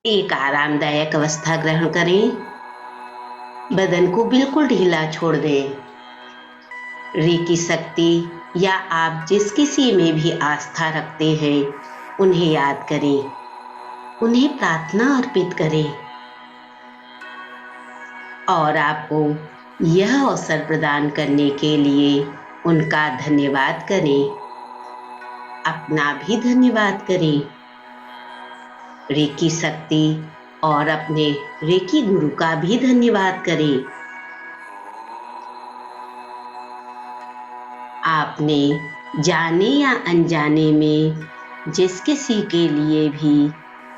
एक आरामदायक अवस्था ग्रहण करें। बदन को बिल्कुल ढीला छोड़ दें। रेकी शक्ति या आप जिस किसी में भी आस्था रखते हैं उन्हें याद करें, उन्हें प्रार्थना अर्पित करें और आपको यह अवसर प्रदान करने के लिए उनका धन्यवाद करें। अपना भी धन्यवाद करें। रेकी शक्ति और अपने रेकी गुरु का भी धन्यवाद करें। आपने जाने या अनजाने में जिस किसी के लिए भी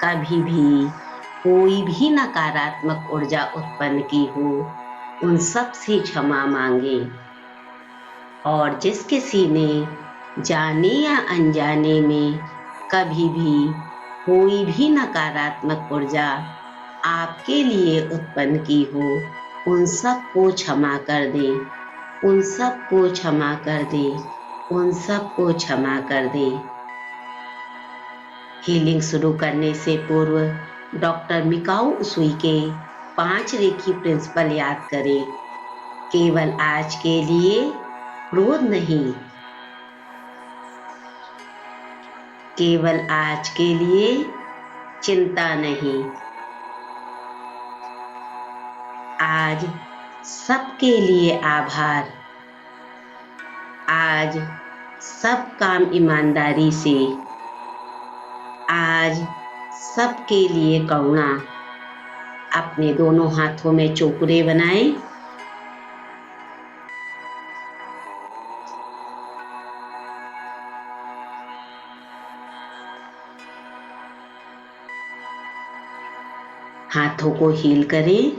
कभी भी कोई भी नकारात्मक ऊर्जा उत्पन्न की हो, उन सब से क्षमा मांगे। और जिस किसी ने जाने या अनजाने में कभी भी कोई भी नकारात्मक ऊर्जा आपके लिए उत्पन्न की हो, उन सब को क्षमा कर दें, उन सब को क्षमा कर दें, उन सब को क्षमा कर दें। हीलिंग शुरू करने से पूर्व डॉक्टर मिकाओ उसुई के 5 रेकी प्रिंसिपल याद करें। केवल आज के लिए क्रोध नहीं, केवल आज के लिए चिंता नहीं, आज सबके लिए आभार, आज सब काम ईमानदारी से, आज सबके लिए करुणा। अपने दोनों हाथों में चोकरे बनाएं। हाथों को हील करें।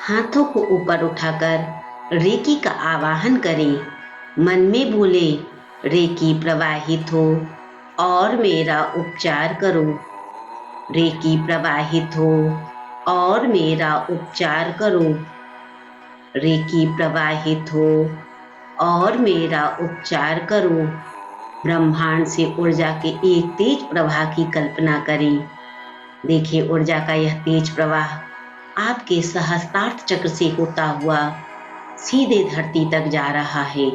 हाथों को ऊपर उठाकर रेकी का आवाहन करें। मन में बोले, रेकी प्रवाहित हो और मेरा उपचार करो। रेकी प्रवाहित हो और मेरा उपचार करो। रेकी प्रवाहित हो और मेरा उपचार करो। ब्रह्मांड से ऊर्जा के एक तेज प्रवाह की कल्पना करें। देखिए, ऊर्जा का यह तेज प्रवाह आपके सहस्त्रार्थ चक्र से होता हुआ सीधे धरती तक जा रहा है।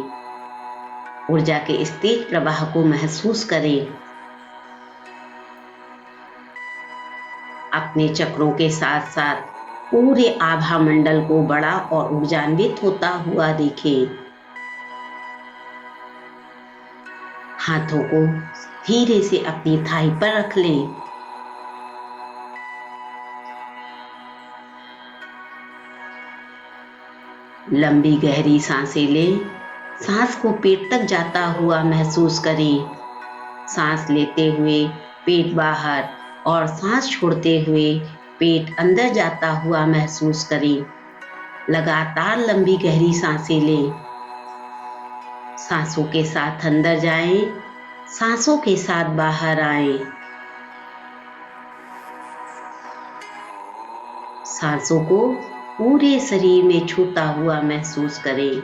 ऊर्जा के इस तेज प्रवाह को महसूस करें। अपने चक्रों के साथ साथ पूरे आभा मंडल को बड़ा और ऊर्जान्वित होता हुआ देखें। हाथों को धीरे से अपनी थाई पर रख लें। लंबी गहरी सांसें लें। सांस को पेट तक जाता हुआ महसूस करें। सांस लेते हुए पेट बाहर और सांस छोड़ते हुए पेट अंदर जाता हुआ महसूस करें। लगातार लंबी गहरी सांसें लें। सांसों के साथ अंदर जाएं, सांसों के साथ बाहर आएं। सांसों को पूरे शरीर में छूता हुआ महसूस करें।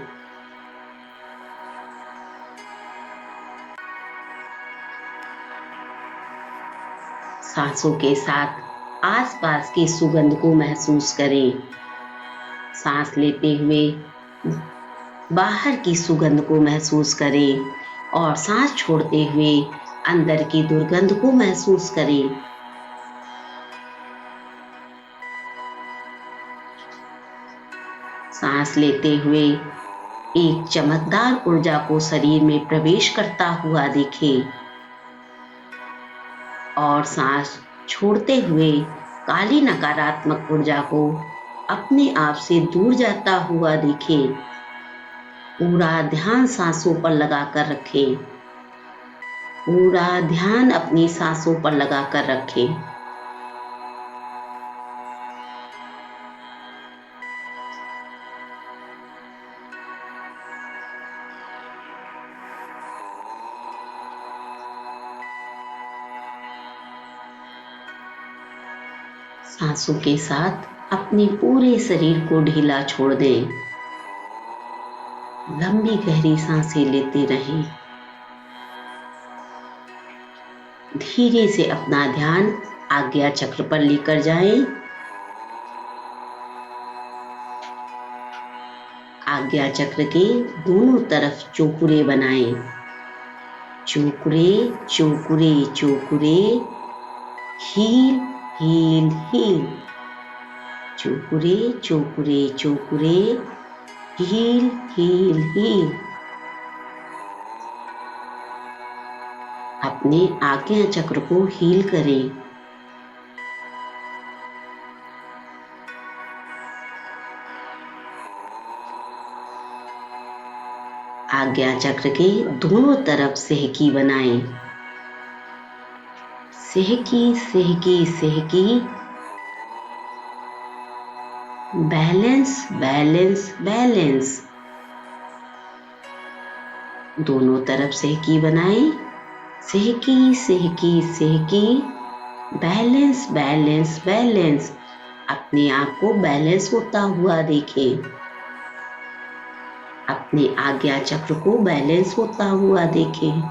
सांसों के साथ आसपास की सुगंध को महसूस करें। सांस लेते हुए बाहर की सुगंध को महसूस करें और सांस छोड़ते हुए अंदर की दुर्गंध को महसूस करें। सांस लेते हुए एक चमकदार ऊर्जा को शरीर में प्रवेश करता हुआ देखें और सांस छोड़ते हुए काली नकारात्मक ऊर्जा को अपने आप से दूर जाता हुआ देखें। पूरा ध्यान सांसों पर लगाकर रखें। पूरा ध्यान अपनी सांसों पर लगाकर रखें। सांसों के साथ अपने पूरे शरीर को ढीला छोड़ दें। लंबी गहरी सांसें लेते रहें। धीरे से अपना ध्यान आज्ञा चक्र पर लेकर जाएं। आज्ञा चक्र के दोनों तरफ चौखुरे बनाएं। चौखुरे चौखुरे चौखुरे, हील हील हील। चौखुरे चौखुरे चौखुरे, हील हील हील। अपने आज्ञा चक्र को हील करें। आज्ञा चक्र के दोनों तरफ सेहकी बनाएं। सेहकी सेहकी सेहकी, बैलेंस बैलेंस बैलेंस। दोनों तरफ सेहकी बनाएं। सेहकी सेहकी सेहकी, बैलेंस बैलेंस बैलेंस। अपने आप को बैलेंस होता हुआ देखें। अपने आज्ञा चक्र को बैलेंस होता हुआ देखें।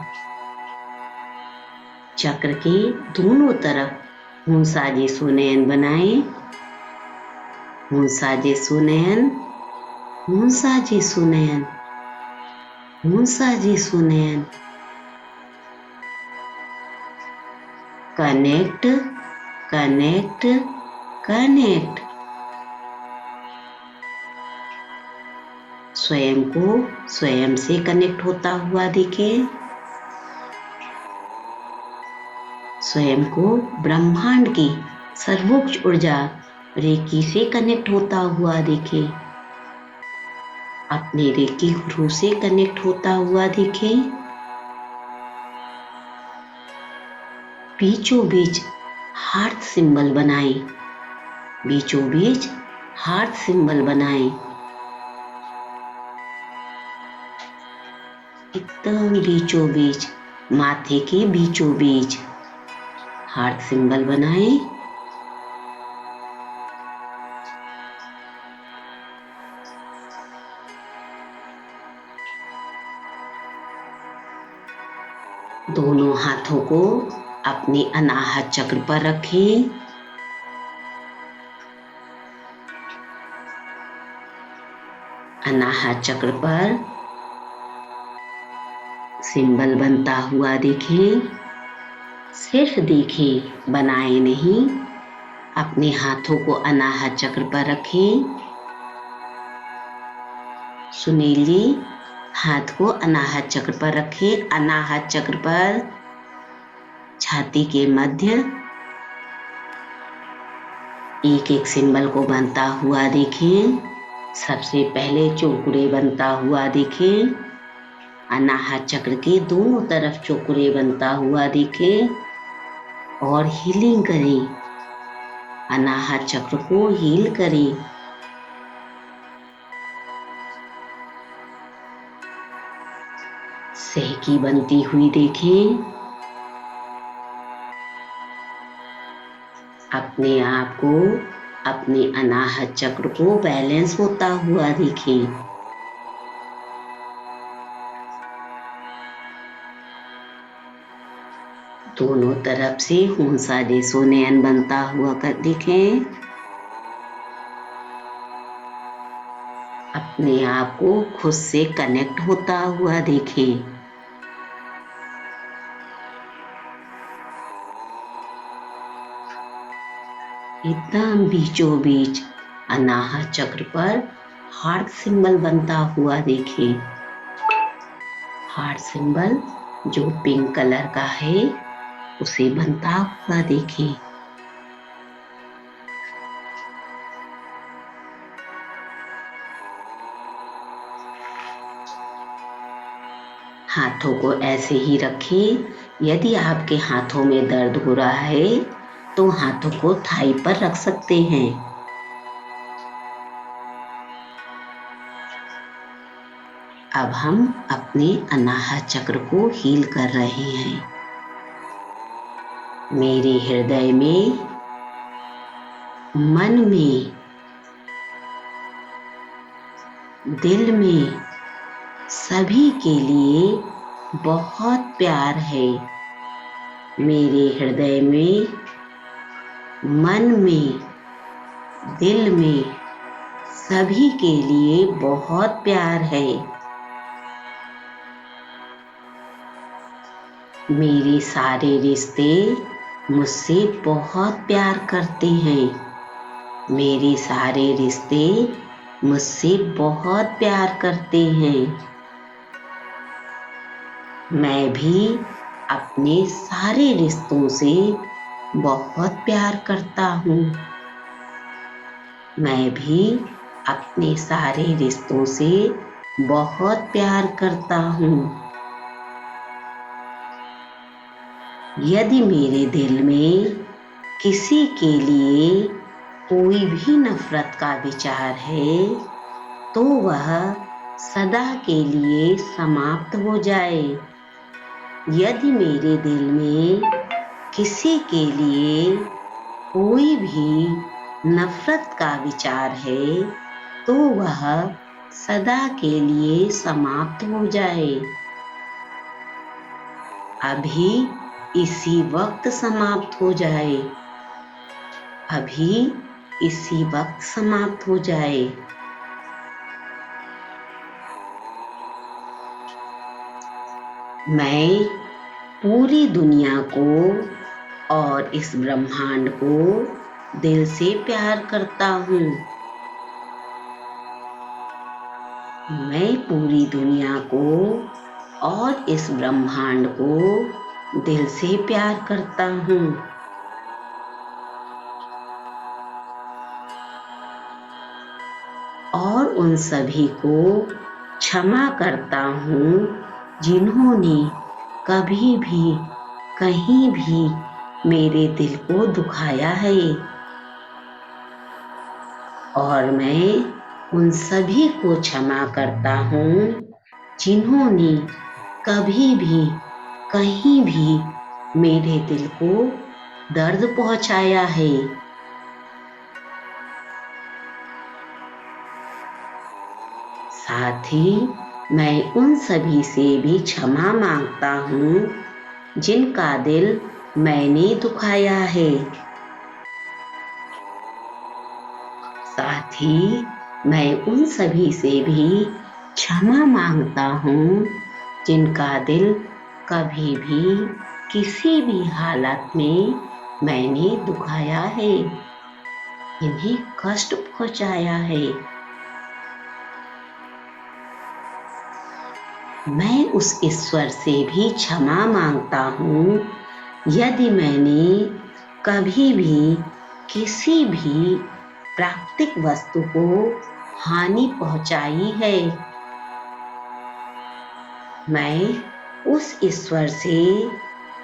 चक्र के दोनों तरफ हुंसाजे सुनयन बनाएं। हुंसाजे सुनयन, हुंसाजे सुनयन, हुंसाजे सुनयन। Connect connect connect. स्वयं को स्वयं से कनेक्ट होता हुआ देखें। स्वयं को ब्रह्मांड की सर्वोच्च ऊर्जा रेकी से कनेक्ट होता हुआ देखें। अपने रेकी गुरु से कनेक्ट होता हुआ देखें। बीचों बीच हार्ट सिंबल बनाएं। बीचों बीच हार्ट सिंबल बनाएं। एकदम बीचों बीच, माथे के बीचों बीच हार्ट सिंबल बनाएं। दोनों हाथों को अपने अनाहत चक्र पर रखें। अनाहत चक्र पर सिंबल बनता हुआ देखें। सिर्फ देखें, बनाए नहीं। अपने हाथों को अनाहत चक्र पर रखें। सुनील जी, हाथ को अनाहत चक्र पर रखें। अनाहत चक्र पर छाती के मध्य एक एक सिंबल को बनता हुआ देखें। सबसे पहले चौखुरे बनता हुआ देखें। अनाहत चक्र के दोनों तरफ चौखुरे बनता हुआ देखें और हीलिंग करें। अनाहत चक्र को हील करें। सेहकी बनती हुई देखें। अपने आप को, अपने अनाहत चक्र को बैलेंस होता हुआ देखें। दोनों तरफ से हुंसाजे सुनयन बनता हुआ कर देखें। अपने आप को खुद से कनेक्ट होता हुआ देखें। एकदम बीचों बीच अनाहत चक्र पर हार्ट सिंबल बनता हुआ देखें। हार्ट सिंबल जो पिंक कलर का है उसे बनता हुआ देखें। हाथों को ऐसे ही रखें। यदि आपके हाथों में दर्द हो रहा है तो हाथों को थाई पर रख सकते हैं। अब हम अपने अनाहत चक्र को हील कर रहे हैं। मेरे हृदय में, मन में, दिल में सभी के लिए बहुत प्यार है। मेरे हृदय में, मन में, दिल में सभी के लिए बहुत प्यार है। मेरे सारे रिश्ते मुझसे बहुत प्यार करते हैं। मेरे सारे रिश्ते मुझसे बहुत प्यार करते हैं। मैं भी अपने सारे रिश्तों से बहुत प्यार करता हूँ। मैं भी अपने सारे रिश्तों से बहुत प्यार करता हूँ। यदि मेरे दिल में किसी के लिए कोई भी नफरत का विचार है तो वह सदा के लिए समाप्त हो जाए। यदि मेरे दिल में किसी के लिए कोई भी नफरत का विचार है तो वह सदा के लिए समाप्त हो जाए। अभी इसी वक्त समाप्त हो जाए। अभी इसी वक्त समाप्त हो जाए। मैं पूरी दुनिया को और इस ब्रह्मांड को दिल से प्यार करता हूँ। मैं पूरी दुनिया को और इस ब्रह्मांड को दिल से प्यार करता हूँ। और उन सभी को क्षमा करता हूँ जिन्होंने कभी भी कहीं भी मेरे दिल को दुखाया है। और मैं उन सभी को क्षमा करता हूँ जिन्होंने कभी भी कहीं भी मेरे दिल को दर्द पहुँचाया है। साथ ही मैं उन सभी से भी क्षमा मांगता हूँ जिनका दिल मैंने दुखाया है। साथ ही मैं उन सभी से भी क्षमा मांगता हूँ जिनका दिल कभी भी किसी भी हालत में मैंने दुखाया है, इन्हें कष्ट पहुँचाया है। मैं उस ईश्वर से भी क्षमा मांगता हूँ यदि मैंने कभी भी किसी भी प्राकृतिक वस्तु को हानि पहुँचाई है। मैं उस ईश्वर से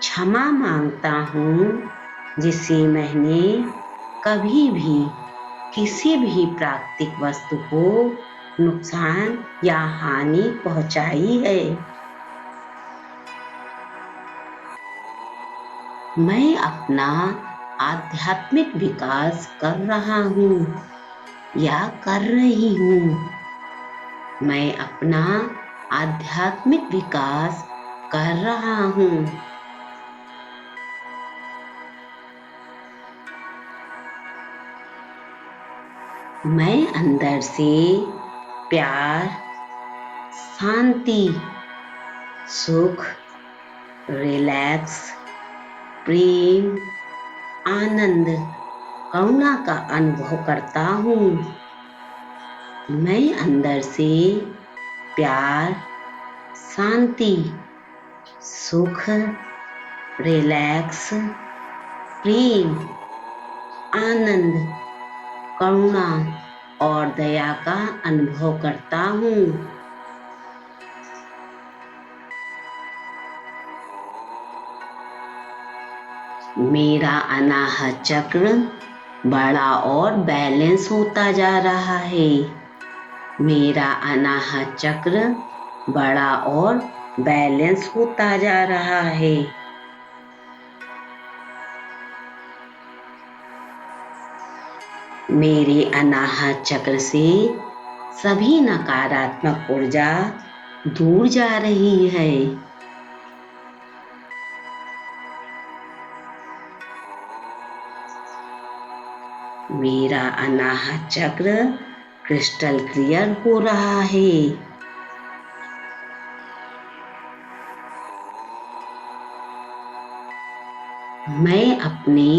क्षमा मांगता हूँ जिसे मैंने कभी भी किसी भी प्राकृतिक वस्तु को नुकसान या हानि पहुँचाई है। मैं अपना आध्यात्मिक विकास कर रहा हूँ या कर रही हूँ। मैं अपना आध्यात्मिक विकास कर रहा हूँ। मैं अंदर से प्यार, शांति, सुख, रिलैक्स, प्रेम, आनंद, करुणा का अनुभव करता हूँ। मैं अंदर से प्यार, शांति, सुख, रिलैक्स, प्रेम, आनंद, करुणा और दया का अनुभव करता हूँ। मेरा अनाहत चक्र बड़ा और बैलेंस होता जा रहा है। मेरा अनाहत चक्र बड़ा और बैलेंस होता जा रहा है। मेरे अनाहत चक्र से सभी नकारात्मक ऊर्जा दूर जा रही है। मेरा अनाहत चक्र क्रिस्टल क्लियर हो रहा है। मैं अपने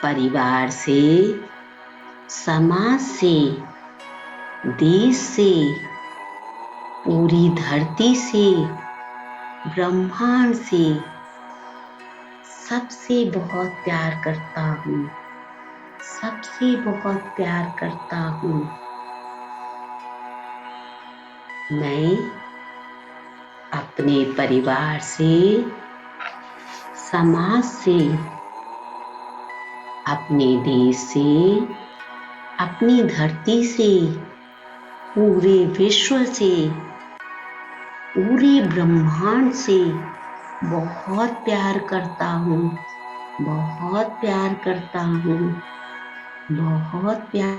परिवार से, समाज से, देश से, पूरी धरती से, ब्रह्मांड से सबसे बहुत प्यार करता हूँ, सबसे बहुत प्यार करता हूँ। मैं अपने परिवार से, समाज से, अपने देश से, अपनी धरती से, पूरे विश्व से, पूरे ब्रह्मांड से बहुत प्यार करता हूँ, बहुत प्यार करता हूँ, बहुत प्यार।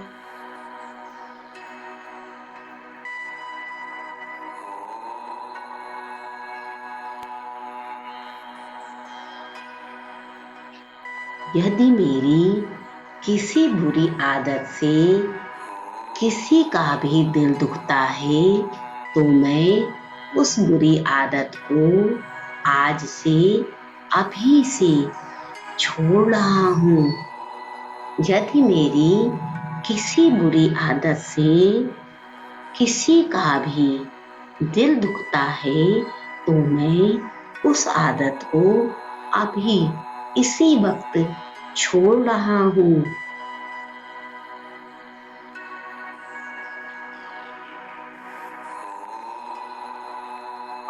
यदि मेरी किसी बुरी आदत से किसी का भी दिल दुखता है तो मैं उस बुरी आदत को आज से, अभी से छोड़ रहा हूँ। यदि मेरी किसी बुरी आदत से किसी का भी दिल दुखता है तो मैं उस आदत को अभी इसी वक्त छोड़ रहा हूँ।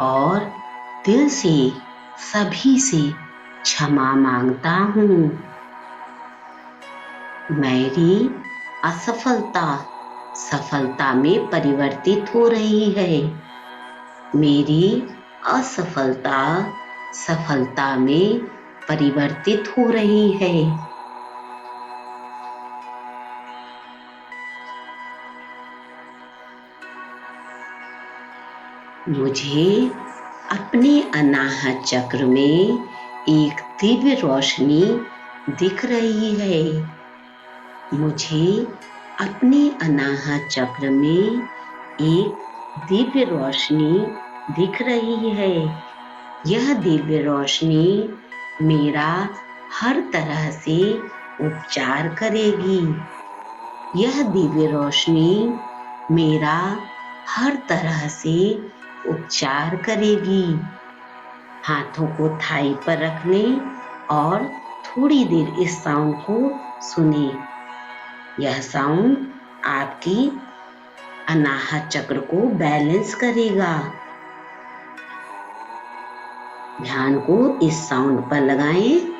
और दिल से सभी से क्षमा मांगता हूँ। मेरी असफलता सफलता में परिवर्तित हो रही है। मेरी असफलता सफलता में परिवर्तित हो रही है। मुझे अपने अनाहत चक्र में एक दिव्य रोशनी दिख रही है। मुझे अपने अनाहत चक्र में एक दिव्य रोशनी दिख रही है। यह दिव्य रोशनी मेरा हर तरह से उपचार करेगी। यह दिव्य रोशनी मेरा हर तरह से उपचार करेगी। हाथों को थाई पर रख लें और थोड़ी देर इस साउंड को सुने। यह साउंड आपकी अनाहत चक्र को बैलेंस करेगा। ध्यान को इस साउंड पर लगाएं।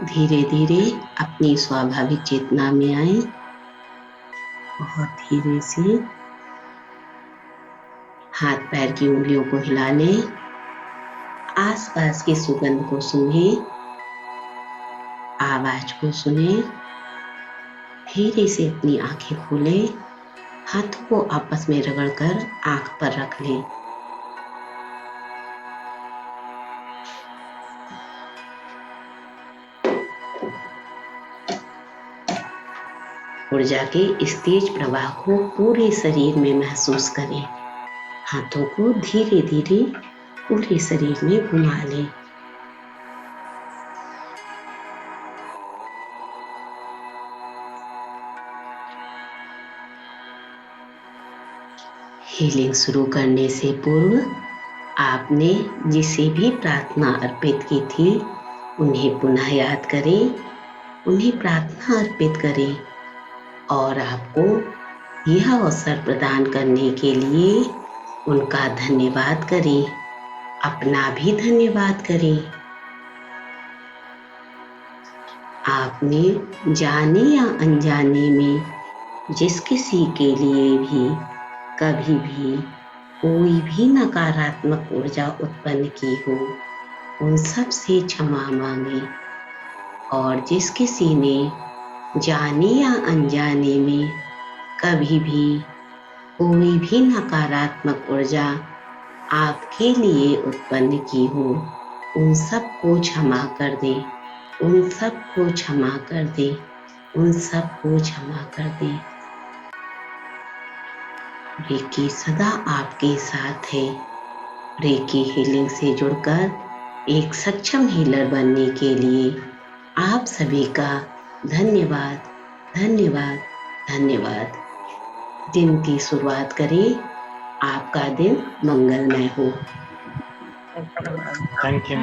धीरे धीरे अपनी स्वाभाविक चेतना में आए। बहुत धीरे से हाथ पैर की उंगलियों को हिला लें। आसपास की सुगंध को सूंघें, आवाज को सुने। धीरे से अपनी आंखें खोलें, हाथों को आपस में रगड़कर आंख पर रख लें। ऊर्जा के इस तेज प्रवाह को पूरे शरीर में महसूस करें। हाथों को धीरे धीरे पूरे शरीर में घुमा लें। हीलिंग शुरू करने से पूर्व आपने जिसे भी प्रार्थना अर्पित की थी उन्हें पुनः याद करें, उन्हें प्रार्थना अर्पित करें और आपको यह अवसर प्रदान करने के लिए उनका धन्यवाद करें, अपना भी धन्यवाद करें। आपने जाने या अनजाने में जिस किसी के लिए भी कभी भी कोई भी नकारात्मक ऊर्जा उत्पन्न की हो, उन सब से क्षमा मांगे। और जिस किसी ने जाने या अनजाने में कभी भी कोई भी नकारात्मक ऊर्जा आपके लिए उत्पन्न की हो, उन सब को क्षमा कर दे, उन सब को क्षमा कर दे, उन सब को क्षमा कर दे। रेकी सदा आपके साथ है। रेकी हीलिंग से जुड़कर एक सक्षम हीलर बनने के लिए आप सभी का धन्यवाद, धन्यवाद, धन्यवाद। दिन की शुरुआत करें। आपका दिन मंगलमय हो। Thank you.